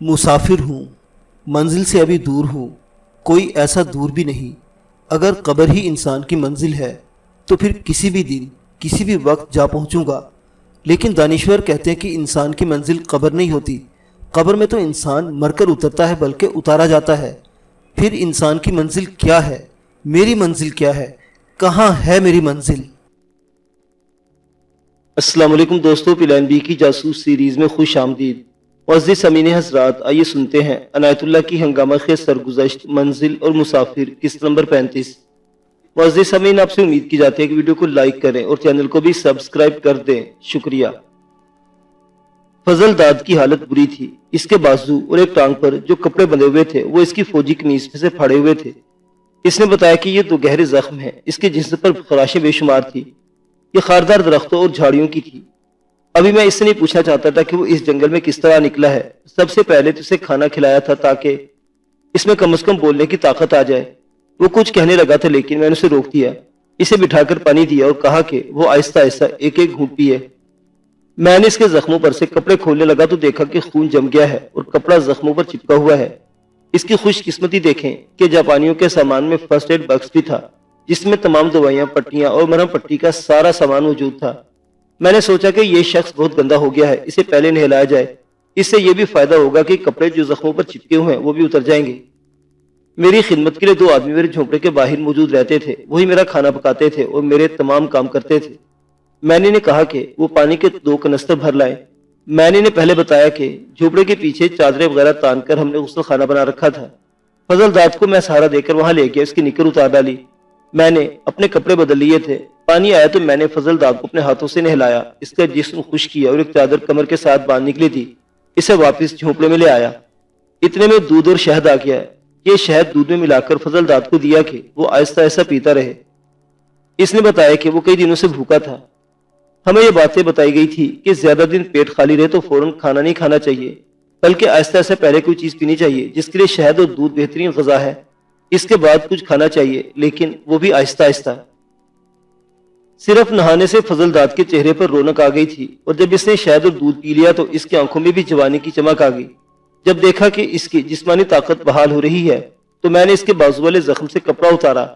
مسافر ہوں، منزل سے ابھی دور ہوں، کوئی ایسا دور بھی نہیں۔ اگر قبر ہی انسان کی منزل ہے تو پھر کسی بھی دن کسی بھی وقت جا پہنچوں گا۔ لیکن دانشور کہتے ہیں کہ انسان کی منزل قبر نہیں ہوتی، قبر میں تو انسان مر کر اترتا ہے بلکہ اتارا جاتا ہے۔ پھر انسان کی منزل کیا ہے؟ میری منزل کیا ہے؟ کہاں ہے میری منزل؟ السلام علیکم دوستو، پلان بی کی جاسوس سیریز میں خوش آمدید۔ معزز سامعین حضرات، آئیے سنتے ہیں عنایت اللہ کی ہنگامہ خیز سرگزشت منزل اور مسافر قسط نمبر 35۔ معزز سامعین، آپ سے امید کی جاتی ہے کہ ویڈیو کو لائک کریں اور چینل کو بھی سبسکرائب کر دیں، شکریہ۔ فضل داد کی حالت بری تھی۔ اس کے بازو اور ایک ٹانگ پر جو کپڑے بندھے ہوئے تھے وہ اس کی فوجی قمیض سے پھاڑے ہوئے تھے۔ اس نے بتایا کہ یہ 2 گہرے زخم ہیں۔ اس کے جسم پر خراشیں بے شمار تھی، یہ خاردار درختوں اور جھاڑیوں کی تھی۔ ابھی میں اس سے نہیں پوچھنا چاہتا تھا کہ وہ اس جنگل میں کس طرح نکلا ہے۔ سب سے پہلے تو اسے کھانا کھلایا تھا تاکہ اس میں کم از کم بولنے کی طاقت آ جائے۔ وہ کچھ کہنے لگا تھا لیکن میں نے اسے روک دیا، اسے بٹھا کر پانی دیا اور کہا کہ وہ آہستہ آہستہ ایک ایک گھونٹ پیے۔ میں نے اس کے زخموں پر سے کپڑے کھولنے لگا تو دیکھا کہ خون جم گیا ہے اور کپڑا زخموں پر چپکا ہوا ہے۔ اس کی خوش قسمتی دیکھیں کہ جاپانیوں کے سامان میں فرسٹ ایڈ باکس بھی تھا جس میں تمام دوائیاں، پٹیاں اور مرہم پٹی کا سارا سامان موجود تھا۔ میں نے سوچا کہ یہ شخص بہت گندا ہو گیا ہے، اسے پہلے نہلایا جائے، اس سے یہ بھی فائدہ ہوگا کہ کپڑے جو زخموں پر چپکے ہوئے ہیں وہ بھی اتر جائیں گے۔ میری خدمت کے لیے 2 آدمی میرے جھونپڑے کے باہر موجود رہتے تھے، وہی میرا کھانا پکاتے تھے اور میرے تمام کام کرتے تھے۔ میں نے انہیں کہا کہ وہ پانی کے 2 کنستر بھر لائے۔ میں نے انہیں پہلے بتایا کہ جھونپڑے کے پیچھے چادریں وغیرہ تان کر ہم نے غسل خانہ بنا رکھا تھا۔ فضل داد کو میں سہارا دے کر وہاں لے گیا، اس کی نکر اتار ڈالی۔ میں نے اپنے کپڑے بدل لیے تھے۔ پانی آیا تو میں نے فضل داد کو اپنے ہاتھوں سے نہلایا، اس کا جسم خشک کیا اور ایک چادر کمر کے ساتھ باندھ نکلی تھی، اسے واپس جھونپڑے میں لے آیا۔ اتنے میں دودھ اور شہد آ گیا۔ یہ شہد دودھ میں ملا کر فضل داد کو دیا کہ وہ آہستہ آہستہ پیتا رہے۔ اس نے بتایا کہ وہ کئی دنوں سے بھوکا تھا۔ ہمیں یہ باتیں بتائی گئی تھی کہ زیادہ دن پیٹ خالی رہے تو فوراً کھانا نہیں کھانا چاہیے، بلکہ آہستہ آہستہ پہلے کوئی چیز پینی چاہیے، جس کے لیے شہد اور دودھ بہترین غذا ہے۔ اس کے بعد کچھ کھانا چاہیے، لیکن وہ بھی آہستہ آہستہ۔ صرف نہانے سے فضل داد کے چہرے پر رونق آ گئی تھی، اور جب اس نے شہد اور دودھ پی لیا تو اس کی آنکھوں میں بھی جوانی کی چمک آ گئی۔ جب دیکھا کہ اس کی جسمانی طاقت بحال ہو رہی ہے تو میں نے اس کے بازو والے زخم سے کپڑا اتارا۔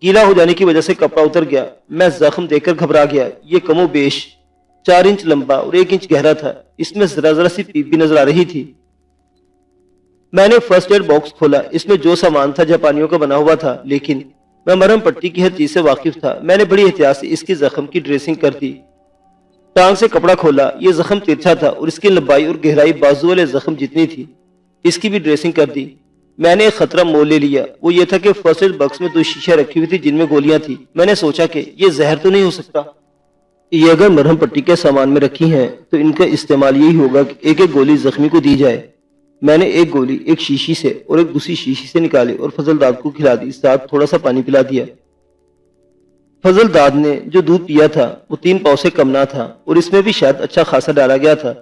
گیلا ہو جانے کی وجہ سے کپڑا اتر گیا۔ میں زخم دیکھ کر گھبرا گیا۔ یہ کم و بیش 4 انچ لمبا اور 1 انچ گہرا تھا، اس میں ذرا ذرا سی پیپ بھی نظر آ رہی تھی۔ میں نے فرسٹ ایڈ باکس کھولا، اس میں جو سامان تھا جاپانیوں کا بنا ہوا تھا، لیکن میں مرہم پٹی کی ہر چیز سے واقف تھا۔ میں نے بڑی احتیاط سے اس کی زخم کی ڈریسنگ کر دی۔ ٹانگ سے کپڑا کھولا، یہ زخم ترچھا تھا اور اس کی لمبائی اور گہرائی بازو والے زخم جتنی تھی، اس کی بھی ڈریسنگ کر دی۔ میں نے ایک خطرہ مول لے لیا، وہ یہ تھا کہ فرسٹ ایڈ باکس میں 2 شیشیں رکھی ہوئی تھی جن میں گولیاں تھیں۔ میں نے سوچا کہ یہ زہر تو نہیں ہو سکتا، یہ اگر مرہم پٹی کے سامان میں رکھی ہیں تو ان کا استعمال یہی ہوگا کہ ایک ایک گولی زخمی کو دی جائے۔ میں نے ایک گولی ایک شیشی سے اور ایک دوسری شیشی سے نکالی اور فضل داد کو کھلا دی، ساتھ تھوڑا سا پانی پلا دیا۔ فضل داد نے جو دودھ پیا تھا وہ 3 پاؤ سے کم نہ تھا اور اس میں بھی شاید اچھا خاصا ڈالا گیا تھا۔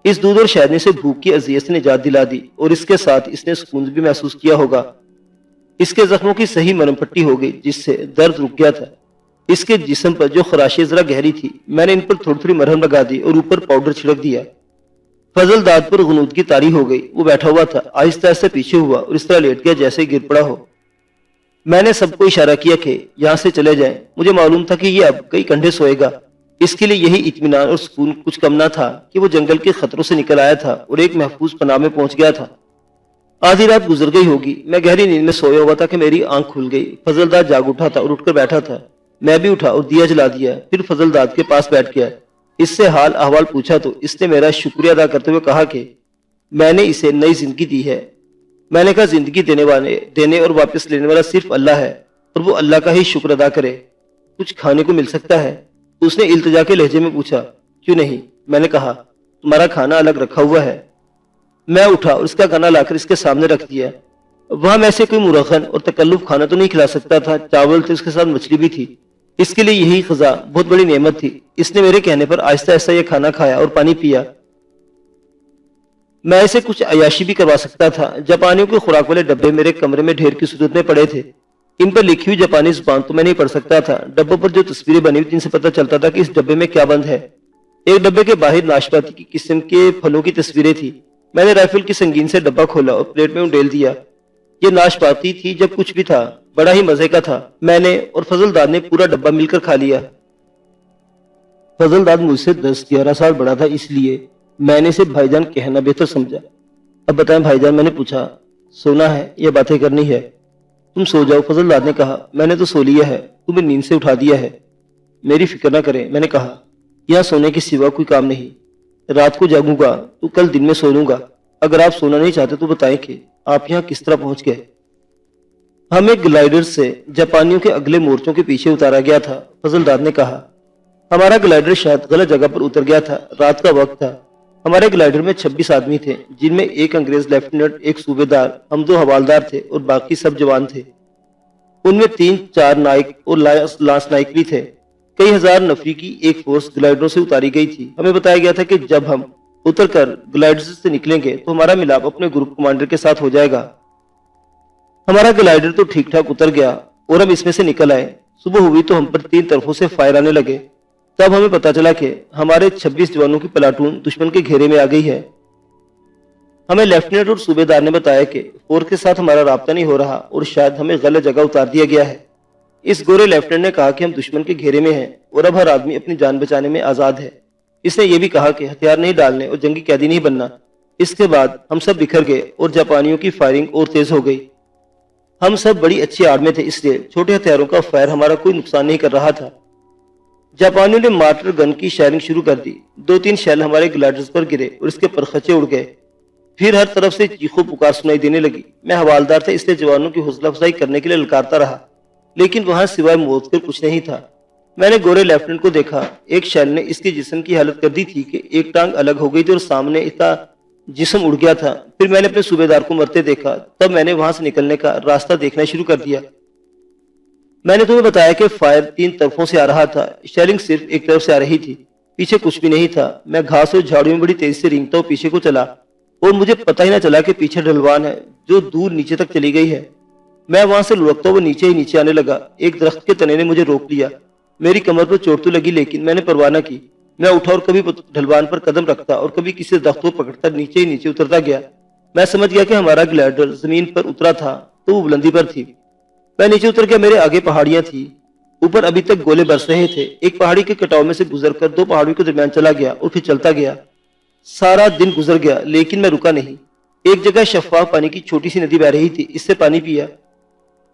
اس دودھ اور شہد نے اسے بھوک کی اذیت سے نجات دلا دی اور اس کے ساتھ اس نے سکون بھی محسوس کیا ہوگا۔ اس کے زخموں کی صحیح مرہم پٹی ہو گئی جس سے درد رک گیا تھا۔ اس کے جسم پر جو خراشیں ذرا گہری تھی، میں نے ان پر تھوڑی تھوڑی مرہم لگا دی اور اوپر پاؤڈر چھڑک دیا۔ فضل داد پر غنود کی طاری ہو گئی، وہ بیٹھا ہوا تھا، آہستہ آہستہ پیچھے ہوا اور اس طرح لیٹ گیا جیسے گر پڑا ہو۔ میں نے سب کو اشارہ کیا کہ یہاں سے چلے جائیں۔ مجھے معلوم تھا کہ یہ اب کئی گھنٹے سوئے گا، اس کے لیے یہی اطمینان اور سکون کچھ کم نہ تھا کہ وہ جنگل کے خطروں سے نکل آیا تھا اور ایک محفوظ پناہ میں پہنچ گیا تھا۔ آدھی رات گزر گئی ہوگی، میں گہری نیند میں سویا ہوا تھا کہ میری آنکھ کھل گئی۔ فضل داد جاگ اٹھا تھا اور اٹھ کر بیٹھا تھا۔ میں بھی اٹھا اور دیا جلا دیا، پھر فضل داد کے پاس بیٹھ گیا۔ اس سے حال احوال پوچھا تو اس نے میرا شکریہ ادا کرتے ہوئے کہا کہ میں نے اسے نئی زندگی دی ہے۔ میں نے کہا زندگی دینے اور واپس لینے والا صرف اللہ ہے اور وہ اللہ کا ہی شکر ادا کرے۔ کچھ کھانے کو مل سکتا ہے؟ اس نے التجا کے لہجے میں پوچھا۔ کیوں نہیں؟ میں نے کہا تمہارا کھانا الگ رکھا ہوا ہے۔ میں اٹھا اور اس کا کھانا لا کر اس کے سامنے رکھ دیا۔ وہاں میں سے کوئی مرغن اور تکلف کھانا تو نہیں کھلا سکتا تھا، چاول تھے، اس کے ساتھ مچھلی بھی تھی۔ اس کے لیے یہی غذا بہت بڑی نعمت تھی۔ اس نے میرے کہنے پر آہستہ آہستہ یہ کھانا کھایا اور پانی پیا۔ میں اسے کچھ عیاشی بھی کروا سکتا تھا۔ جاپانیوں کے خوراک والے ڈبے میرے کمرے میں ڈھیر کی صورت میں پڑے تھے۔ ان پر لکھی ہوئی جاپانی زبان تو میں نہیں پڑھ سکتا تھا۔ ڈبوں پر جو تصویریں بنی ہوئی جن سے پتہ چلتا تھا کہ اس ڈبے میں کیا بند ہے۔ ایک ڈبے کے باہر ناشپاتی کی قسم کے پھلوں کی تصویریں تھی۔ میں نے رائفل کی سنگین سے ڈبہ کھولا اور پلیٹ میں انڈیل دیا۔ یہ ناشپاتی تھی جب کچھ بھی تھا، بڑا ہی مزے کا تھا۔ میں نے اور فضل داد نے پورا ڈبہ مل کر کھا لیا۔ فضل داد مجھ سے 10-11 سال بڑا تھا، اس لیے میں نے اسے بھائی جان کہنا بہتر سمجھا۔ اب بتائیں بھائی جان، میں نے پوچھا، سونا ہے یا باتیں کرنی ہے؟ تم سو جاؤ، فضل داد نے کہا۔ میں نے تو سو لیا ہے، تمہیں نیند سے اٹھا دیا ہے۔ میری فکر نہ کریں، میں نے کہا، یہاں سونے کے سوا کوئی کام نہیں۔ رات کو جاگوں گا تو کل دن میں سو لوں گا۔ اگر آپ سونا نہیں چاہتے تو بتائیں کہ آپ یہاں کس طرح پہنچ گئے؟ ہمیں گلائیڈر سے جاپانیوں کے اگلے مورچوں کے پیچھے اتارا گیا تھا، فضل داد نے کہا۔ ہمارا گلائیڈر شاید غلط جگہ پر اتر گیا تھا۔ رات کا وقت تھا۔ ہمارے گلائیڈر میں 26 آدمی تھے، جن میں ایک انگریز لیفٹیننٹ، ایک صوبے دار، ہم 2 حوالدار تھے اور باقی سب جوان تھے۔ ان میں 3-4 نائک اور لانس نائک بھی تھے۔ کئی ہزار نفری کی ایک فورس گلائیڈروں سے اتاری گئی تھی۔ ہمیں بتایا گیا تھا کہ جب ہم اتر کر گلائیڈر سے نکلیں گے تو ہمارا ملاپ اپنے گروپ کمانڈر کے ساتھ ہو جائے گا۔ ہمارا گلائیڈر تو ٹھیک ٹھاک اتر گیا اور ہم اس میں سے نکل آئے۔ صبح ہوئی تو ہم پر 3 طرفوں سے فائر آنے لگے۔ تب ہمیں پتا چلا کہ ہمارے 26 جوانوں کی پلاٹون دشمن کے گھیرے میں آ گئی ہے۔ ہمیں لیفٹیننٹ اور صوبے دار نے بتایا کہ فورس کے ساتھ ہمارا رابطہ نہیں ہو رہا اور شاید ہمیں غلط جگہ اتار دیا گیا ہے۔ اس گورے لیفٹیننٹ نے کہا کہ ہم دشمن کے گھیرے میں ہیں اور اب ہر آدمی اپنی جان بچانے میں آزاد ہے۔ اس نے یہ بھی کہا کہ ہتھیار نہیں ڈالنے اور جنگی قیدی نہیں بننا۔ اس کے بعد ہم سب بکھر گئے اور جاپانیوں کی فائرنگ اور تیز ہو گئی۔ ہم سب بڑی اچھی آڑ میں تھے، اس لیے چھوٹے ہتھیاروں کا فائر ہمارا کوئی نقصان نہیں کر رہا تھا۔ جاپانیوں نے مارٹر گن کی شیئرنگ شروع کر دی۔ 2-3 شیل ہمارے گلائیڈرز پر گرے اور اس کے پرخچے اڑ گئے۔ پھر ہر طرف سے چیخو پکار سنائی دینے لگی۔ میں حوالدار تھا، اس لیے جوانوں کی حوصلہ افزائی کرنے کے لیے للکارتا رہا، لیکن وہاں سوائے موت کے کچھ نہیں تھا۔ میں نے گورے لیفٹیننٹ کو دیکھا۔ ایک شیل نے اس کے جسم کی حالت کر دی تھی کہ ایک ٹانگ الگ ہو گئی تھی اور سامنے اتنا جسم اڑ گیا تھا۔ پھر میں نے اپنے صوبے دار کو مرتے دیکھا۔ تب میں نے وہاں سے نکلنے کا راستہ دیکھنا شروع کر دیا۔ میں نے تمہیں بتایا کہ فائر 3 طرفوں سے آ رہا تھا، شیلنگ صرف ایک طرف سے آ رہی تھی، پیچھے کچھ بھی نہیں تھا۔ میں گھاس اور جھاڑیوں میں بڑی تیزی سے رینگتا ہوں پیچھے کو چلا اور مجھے پتہ ہی نہ چلا کہ پیچھے ڈھلوان ہے جو دور نیچے تک چلی گئی ہے۔ میں وہاں سے لڑکتا وہ نیچے ہی نیچے آنے لگا۔ ایک درخت کے تنے نے مجھے روک لیا۔ میری کمر پر چوٹ تو لگی لیکن میں نے پرواہ نہ کی۔ میں اٹھا اور کبھی ڈھلوان پر قدم رکھتا اور کبھی کسی درخت کو پکڑتا نیچے ہی نیچے اترتا گیا۔ میں سمجھ گیا کہ ہمارا گلائیڈر زمین پر اترا تھا تو وہ بلندی پر تھی۔ میں نیچے اتر گیا، میرے آگے پہاڑیاں تھی، اوپر ابھی تک گولے برس رہے تھے۔ ایک پہاڑی کے کٹاؤ میں سے گزر کر 2 پہاڑیوں کے درمیان چلا گیا اور پھر چلتا گیا۔ سارا دن گزر گیا لیکن میں رکا نہیں۔ ایک جگہ شفاف پانی کی چھوٹی سی ندی بہ رہی تھی، اس سے پانی پیا۔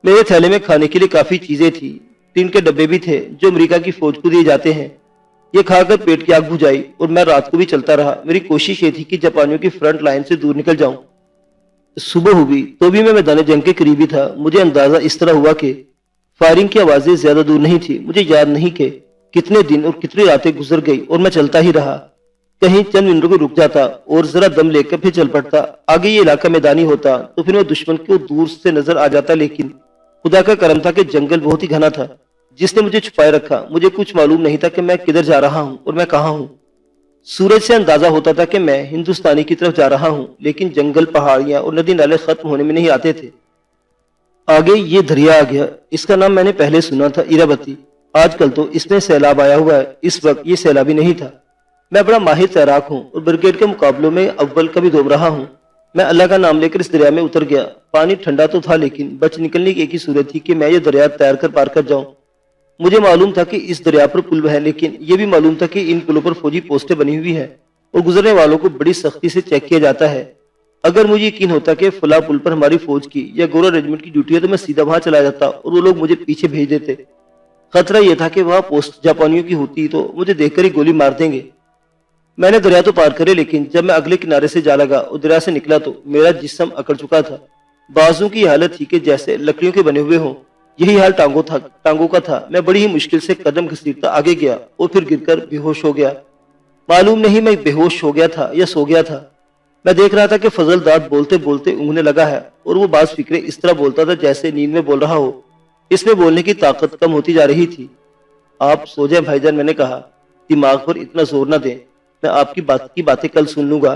میرے تھیلے میں کھانے کے لیے کافی چیزیں تھی، ٹین کے ڈبے بھی تھے جو امریکہ کی فوج کو دیے جاتے ہیں۔ یہ کھا کر پیٹ کی آگ بجھائی اور میں رات کو بھی چلتا رہا۔ میری کوشش یہ تھی کہ جاپانیوں کی فرنٹ لائن سے دور نکل جاؤں۔ صبح ہوئی تو بھی میں میدان جنگ کے قریب ہی تھا۔ مجھے اندازہ اس طرح ہوا کہ فائرنگ کی آوازیں زیادہ دور نہیں تھی۔ مجھے یاد نہیں کہ کتنے دن اور کتنی راتیں گزر گئی اور میں چلتا ہی رہا۔ کہیں چند منٹوں کو رک جاتا اور ذرا دم لے کر پھر چل پڑتا۔ آگے یہ علاقہ میدانی ہوتا تو پھر میں دشمن کو دور سے نظر آ جاتا، لیکن خدا کا کرم تھا کہ جنگل بہت ہی گھنا تھا جس نے مجھے چھپائے رکھا۔ مجھے کچھ معلوم نہیں تھا کہ میں کدھر جا رہا ہوں اور میں کہاں ہوں۔ سورج سے اندازہ ہوتا تھا کہ میں ہندوستانی کی طرف جا رہا ہوں، لیکن جنگل، پہاڑیاں اور ندی نالے ختم ہونے میں نہیں آتے تھے۔ آگے یہ دریا آ گیا، اس کا نام میں نے پہلے سنا تھا، ایراوتی۔ آج کل تو اس میں سیلاب آیا ہوا ہے، اس وقت یہ سیلابی نہیں تھا۔ میں بڑا ماہر تیراک ہوں اور بریگیڈ کے مقابلوں میں اول کا بھی دوم رہا ہوں۔ میں اللہ کا نام لے کر اس دریا میں اتر گیا۔ پانی ٹھنڈا تو تھا لیکن بچ نکلنے کی ایک ہی صورت تھی کہ میں یہ دریا تیر کر پار کر جاؤں۔ مجھے معلوم تھا کہ اس دریا پر پل ہے، لیکن یہ بھی معلوم تھا کہ ان پلوں پر فوجی پوسٹیں بنی ہوئی ہیں اور گزرنے والوں کو بڑی سختی سے چیک کیا جاتا ہے۔ اگر مجھے یقین ہوتا کہ فلاں پل پر ہماری فوج کی یا گورا ریجمنٹ کی ڈیوٹی ہے تو میں سیدھا وہاں چلا جاتا اور وہ لوگ مجھے پیچھے بھیج دیتے۔ خطرہ یہ تھا کہ وہاں پوسٹ جاپانیوں کی ہوتی تو مجھے دیکھ کر ہی گولی مار دیں گے۔ میں نے دریا تو پار کرے، لیکن جب میں اگلے کنارے سے جا لگا اور دریا سے نکلا تو میرا جسم اکڑ چکا تھا۔ بازو کی حالت تھی کہ جیسے لکڑیوں کے بنے ہوئے ہوں۔ یہی حال ٹانگوں کا تھا۔ میں بڑی ہی مشکل سے قدم گھسیٹتا آگے گیا اور پھر گر کر بے ہوش ہو گیا۔ معلوم نہیں میں بے ہوش ہو گیا تھا یا سو گیا تھا۔ میں دیکھ رہا تھا کہ فضل داد بولتے بولتے اونگنے لگا ہے اور وہ بعض فکرے اس طرح بولتا تھا جیسے نیند میں بول رہا ہو۔ اس میں بولنے کی طاقت کم ہوتی جا رہی تھی۔ آپ سو جائیں بھائی جان، میں نے کہا، دماغ پر اتنا زور نہ دیں، میں آپ کی باتیں کل سن لوں گا۔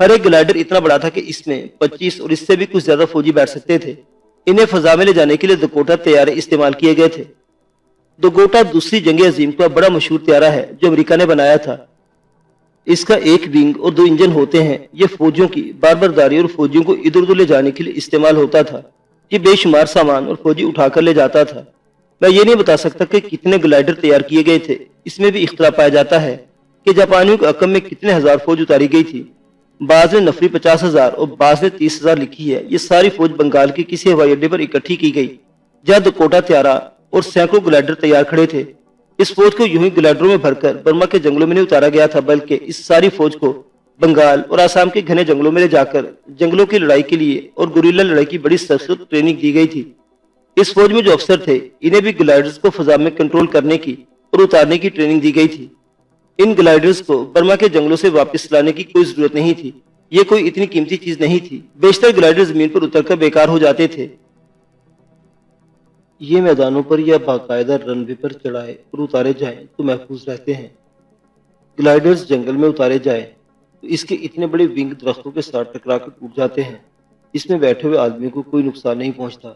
ہر ایک گلائڈر اتنا بڑا تھا کہ اس میں 25 اور اس سے بھی کچھ زیادہ فوجی بیٹھ سکتے تھے۔ انہیں فضا میں لے جانے کے لیے دکوٹا طیارے استعمال کیے گئے تھے۔ دکوٹا دوسری جنگ عظیم کا بڑا مشہور طیارہ ہے جو امریکہ نے بنایا تھا۔ اس کا ایک ونگ اور 2 انجن ہوتے ہیں۔ یہ فوجیوں کی بار برداری اور فوجیوں کو ادھر ادھر لے جانے کے لیے استعمال ہوتا تھا۔ یہ بے شمار سامان اور فوجی اٹھا کر لے جاتا تھا۔ میں یہ نہیں بتا سکتا کہ کتنے گلائڈر تیار کیے گئے تھے۔ اس میں بھی اختلاف پایا جاتا ہے کہ جاپانیوں کے عقب میں کتنے ہزار فوج اتاری گئی تھی۔ بعض نے نفری 50,000 اور بعض نے 30,000 لکھی ہے۔ یہ ساری فوج بنگال کے کسی ہوائی اڈے پر اکٹھی کی گئی جہاں دکوٹا طیارہ اور سینکڑوں گلائڈر تیار کھڑے تھے۔ اس فوج کو یوں ہی گلائڈروں میں بھر کر برما کے جنگلوں میں نہیں اتارا گیا تھا، بلکہ اس ساری فوج کو بنگال اور آسام کے گھنے جنگلوں میں لے جا کر جنگلوں کی لڑائی کے لیے اور گوریلا لڑائی کی بڑی سخت ٹریننگ دی گئی تھی۔ اس فوج میں جو افسر تھے انہیں بھی گلائڈرز کو فضا میں کنٹرول کرنے کی اور اتارنے کی ٹریننگ دی گئی تھی۔ ان گلائڈرز کو برما کے جنگلوں سے واپس لانے کی کوئی ضرورت نہیں تھی۔ یہ کوئی اتنی قیمتی چیز نہیں تھی۔ بیشتر گلائڈر زمین پر اتر کر بیکار ہو جاتے تھے۔ یہ میدانوں پر یا باقاعدہ رن وے پر چڑھائے اور اتارے جائیں تو محفوظ رہتے ہیں۔ گلائڈرز جنگل میں اتارے جائیں تو اس کے اتنے بڑے ونگ درختوں کے ساتھ ٹکرا کر ٹوٹ جاتے ہیں۔ اس میں بیٹھے ہوئے آدمی کو کوئی نقصان نہیں پہنچتا۔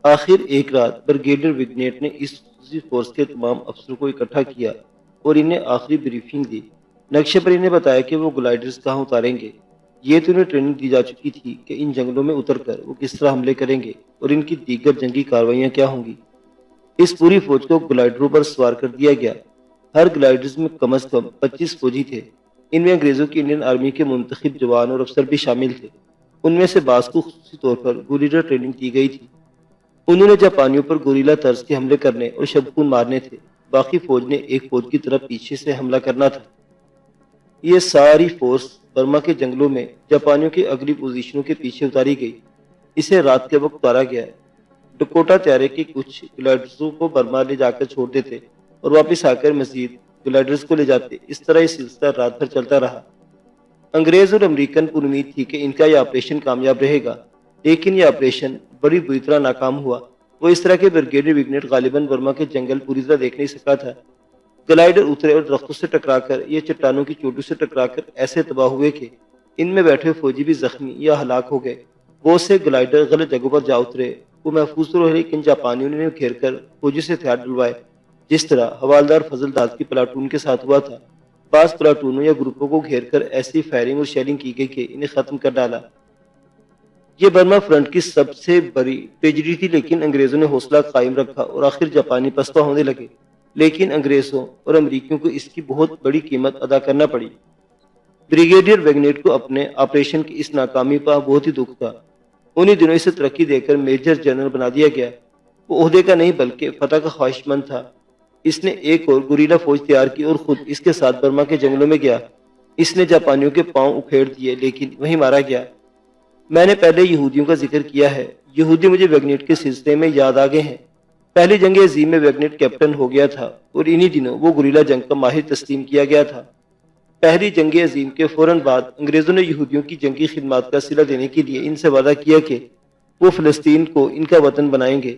آخر ایک رات بریگیڈیئر وگنیٹ نے اس خصوصی فورس کے تمام افسروں کو اکٹھا کیا اور انہیں آخری بریفنگ دی۔ نقشے پر انہیں بتایا کہ وہ گلائڈرز کہاں اتاریں گے۔ یہ تو انہیں ٹریننگ دی جا چکی تھی کہ ان جنگلوں میں اتر کر وہ کس طرح حملے کریں گے اور ان کی دیگر جنگی کارروائیاں کیا ہوں گی۔ اس پوری فوج کو گلائڈروں پر سوار کر دیا گیا۔ ہر گلائڈرز میں کم از کم 25 فوجی تھے۔ ان میں انگریزوں کی انڈین آرمی کے منتخب جوان اور افسر بھی شامل تھے۔ ان میں سے بعض کو خصوصی طور پر گوریلا ٹریننگ دی گئی تھی۔ انہوں نے جاپانیوں پر گوریلا طرز کے حملے کرنے اور شبخون مارنے تھے۔ باقی فوج نے ایک فوج کی طرف پیچھے سے حملہ کرنا تھا۔ یہ ساری فورس برما کے جنگلوں میں جاپانیوں کی اگلی پوزیشنوں کے پیچھے اتاری گئی۔ اسے رات کے وقت اتارا گیا۔ ڈکوٹا طیارے کے کچھ گلائڈروں کو برما لے جا کر چھوڑ دیتے اور واپس آ کر مزید گلائڈرز کو لے جاتے۔ اس طرح یہ سلسلہ رات بھر چلتا رہا۔ انگریز اور امریکن پر امید تھی کہ ان کا یہ آپریشن کامیاب رہے گا، لیکن یہ آپریشن بڑی بری طرح ناکام ہوا۔ وہ اس طرح کہ بریگیڈیئر وگنیٹ غالباً برما کے جنگل پوری طرح دیکھ نہیں سکا تھا۔ گلائڈر اترے اور درختوں سے ٹکرا کر یا چٹانوں کی چوٹیوں سے ٹکرا کر ایسے تباہ ہوئے کہ ان میں بیٹھے فوجی بھی زخمی یا ہلاک ہو گئے۔ بہت سے گلائڈر غلط جگہوں پر جا اترے۔ وہ محفوظ تو رہے لیکن جاپانیوں نے انہیں گھیر کر فوجی سے ہتھیار ڈلوائے، جس طرح حوالدار فضل داد کی پلاٹون کے ساتھ ہوا تھا۔ بعض پلاٹونوں یا گروپوں کو گھیر کر ایسی فائرنگ اور شیلنگ کی گئی کہ انہیں ختم کر ڈالا۔ یہ برما فرنٹ کی سب سے بڑی ٹریجڈی تھی، لیکن انگریزوں نے حوصلہ قائم رکھا اور آخر جاپانی پستہ ہونے لگے۔ لیکن انگریزوں اور امریکیوں کو اس کی بہت بڑی قیمت ادا کرنا پڑی۔ بریگیڈیئر وگنیٹ کو اپنے آپریشن کی اس ناکامی پر بہت ہی دکھ تھا۔ انہی دنوں اسے ترقی دے کر میجر جنرل بنا دیا گیا۔ وہ عہدے کا نہیں بلکہ فتح کا خواہش مند تھا۔ اس نے ایک اور گوریلا فوج تیار کی اور خود اس کے ساتھ برما کے جنگلوں میں گیا۔ اس نے جاپانیوں کے پاؤں اکھیڑ دیے لیکن وہیں مارا گیا۔ میں نے پہلے یہودیوں کا ذکر کیا ہے۔ یہودی مجھے وگنیٹ کے سلسلے میں یاد آ گئے ہیں۔ پہلی جنگ عظیم میں وگنیٹ کیپٹن ہو گیا تھا اور انہی دنوں وہ گوریلا جنگ کا ماہر تسلیم کیا گیا تھا۔ پہلی جنگ عظیم کے فوراً بعد انگریزوں نے یہودیوں کی جنگی خدمات کا صلہ دینے کے لیے ان سے وعدہ کیا کہ وہ فلسطین کو ان کا وطن بنائیں گے۔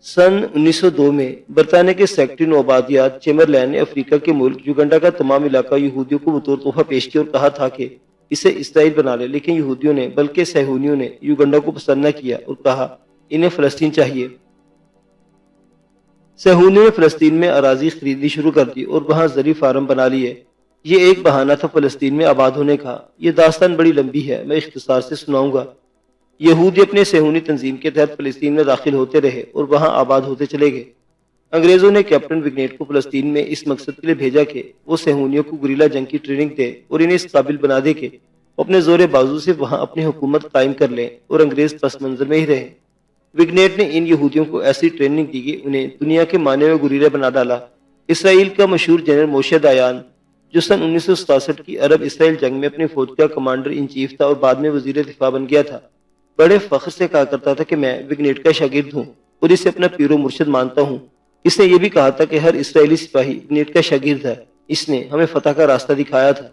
سن 1902 میں برطانیہ کے سیکرٹری نوآبادیات چیمبرلین نے افریقہ کے ملک یوگنڈا کا تمام علاقہ یہودیوں کو بطور تحفہ پیش کیا اور کہا تھا کہ اسے اسرائیل بنا لے، لیکن یہودیوں نے بلکہ صہیونیوں نے یوگنڈا کو پسند نہ کیا اور کہا انہیں فلسطین چاہیے۔ صہیونیوں نے فلسطین میں اراضی خریدنی شروع کر دی اور وہاں زرعی فارم بنا لیے۔ یہ ایک بہانہ تھا فلسطین میں آباد ہونے کا۔ یہ داستان بڑی لمبی ہے، میں اختصار سے سناؤں گا۔ یہودی اپنے صہیونی تنظیم کے تحت فلسطین میں داخل ہوتے رہے اور وہاں آباد ہوتے چلے گئے۔ انگریزوں نے کیپٹن وگنیٹ کو فلسطین میں اس مقصد کے لیے بھیجا کہ وہ صہیونیوں کو گوریلا جنگ کی ٹریننگ دے اور انہیں اس قابل بنا دے کہ وہ اپنے زور بازو سے وہاں اپنی حکومت قائم کر لیں اور انگریز پس منظر میں ہی رہے۔ وگنیٹ نے ان یہودیوں کو ایسی ٹریننگ دی کہ انہیں دنیا کے معنی میں گوریلا بنا ڈالا۔ اسرائیل کا مشہور جنرل موشے دایان، جو سن 1967 کی عرب اسرائیل جنگ میں اپنی فوج کا کمانڈر ان چیف تھا اور بعد میں وزیر دفاع بن گیا تھا، بڑے فخر سے کہا کرتا تھا کہ میں وگنیٹ کا شاگرد ہوں اور اسے اپنا پیر و مرشد مانتا ہوں۔ اس نے یہ بھی کہا تھا کہ ہر اسرائیلی سپاہی وگنیٹ کا شاگرد ہے، اس نے ہمیں فتح کا راستہ دکھایا تھا۔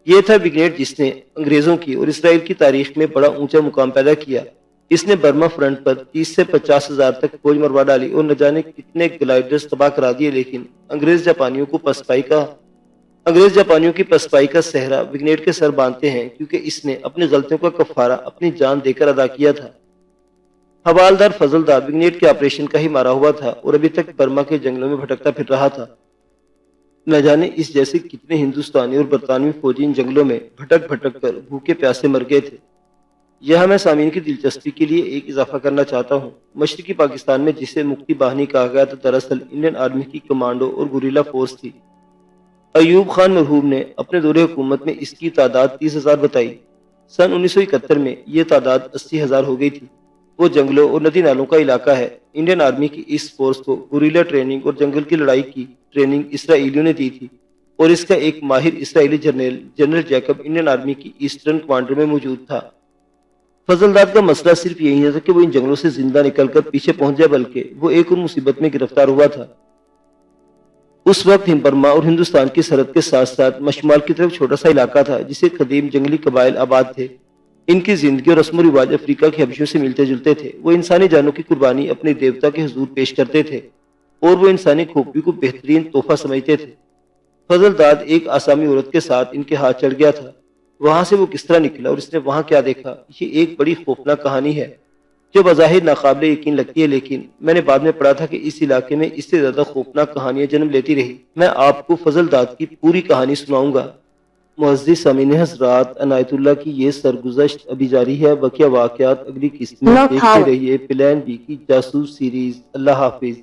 یہ تھا وگنیٹ جس نے انگریزوں کی اور اسرائیل کی تاریخ میں بڑا اونچا مقام پیدا کیا۔ اس نے برما فرنٹ پر 30 سے 50 ہزار تک فوج مروا ڈالی اور نہ جانے کتنے گلائڈرز تباہ کرا دیے، لیکن انگریز جاپانیوں کو پسپائی کا انگریز جاپانیوں کی پسپائی کا صحرا وگنیٹ کے سر باندھتے ہیں کیونکہ اس نے اپنی غلطیوں کا کفارہ اپنی جان دے کر ادا کیا تھا۔ حوالدار فضل دار وگنیٹ کے آپریشن کا ہی مارا ہوا تھا اور ابھی تک برما کے جنگلوں میں بھٹکتا پھر رہا تھا۔ نہ جانے اس جیسے کتنے ہندوستانی اور برطانوی فوجی ان جنگلوں میں بھٹک بھٹک کر بھوکے پیاسے مر گئے تھے۔ یہاں میں سامعین کی دلچسپی کے لیے ایک اضافہ کرنا چاہتا ہوں۔ مشرقی پاکستان میں جسے مکتی باہنی کہا گیا تھا، دراصل انڈین آرمی کی کمانڈو اور گوریلا فورس تھی۔ ایوب خان مرحوم نے اپنے دور حکومت میں اس کی تعداد 30,000 بتائی۔ سن 1971 میں یہ تعداد 80,000 ہو گئی تھی۔ وہ جنگلوں اور ندی نالوں کا علاقہ ہے۔ انڈین آرمی کی اس فورس کو گوریلا ٹریننگ اور جنگل کی لڑائی کی ٹریننگ اسرائیلیوں نے دی تھی اور اس کا ایک ماہر اسرائیلی جنرل جیکب انڈین آرمی کی ایسٹرن کمانڈر میں موجود تھا۔ فضل داد کا مسئلہ صرف یہی تھا کہ وہ ان جنگلوں سے زندہ نکل کر پیچھے پہنچ جائے، بلکہ وہ ایک اور مصیبت میں گرفتار ہوا تھا۔ اس وقت برما اور ہندوستان کی سرحد کے ساتھ ساتھ مشمال کی طرف چھوٹا سا علاقہ تھا جسے قدیم جنگلی قبائل آباد تھے۔ ان کی زندگی اور رسم و رواج افریقہ کے حبشیوں سے ملتے جلتے تھے۔ وہ انسانی جانوں کی قربانی اپنے دیوتا کے حضور پیش کرتے تھے اور وہ انسانی کھوپڑی کو بہترین تحفہ سمجھتے تھے۔ فضل داد ایک آسامی عورت کے ساتھ ان کے ہاتھ چڑھ گیا تھا۔ وہاں سے وہ کس طرح نکلا اور اس نے وہاں کیا دیکھا، یہ ایک بڑی خوفناک کہانی ہے جو بظاہر ناقابل یقین لگتی ہے، لیکن میں نے بعد میں پڑھا تھا کہ اس علاقے میں اس سے زیادہ خوفناک کہانیاں جنم لیتی رہی۔ میں آپ کو فضل داد کی پوری کہانی سناؤں گا۔ معزز سامعین حضرات، عنایت اللہ کی یہ سرگزشت ابھی جاری ہے۔ بقیہ واقعات اگلی قسط میں دیکھتے رہیے پلان بی کی جاسوس سیریز۔ اللہ حافظ۔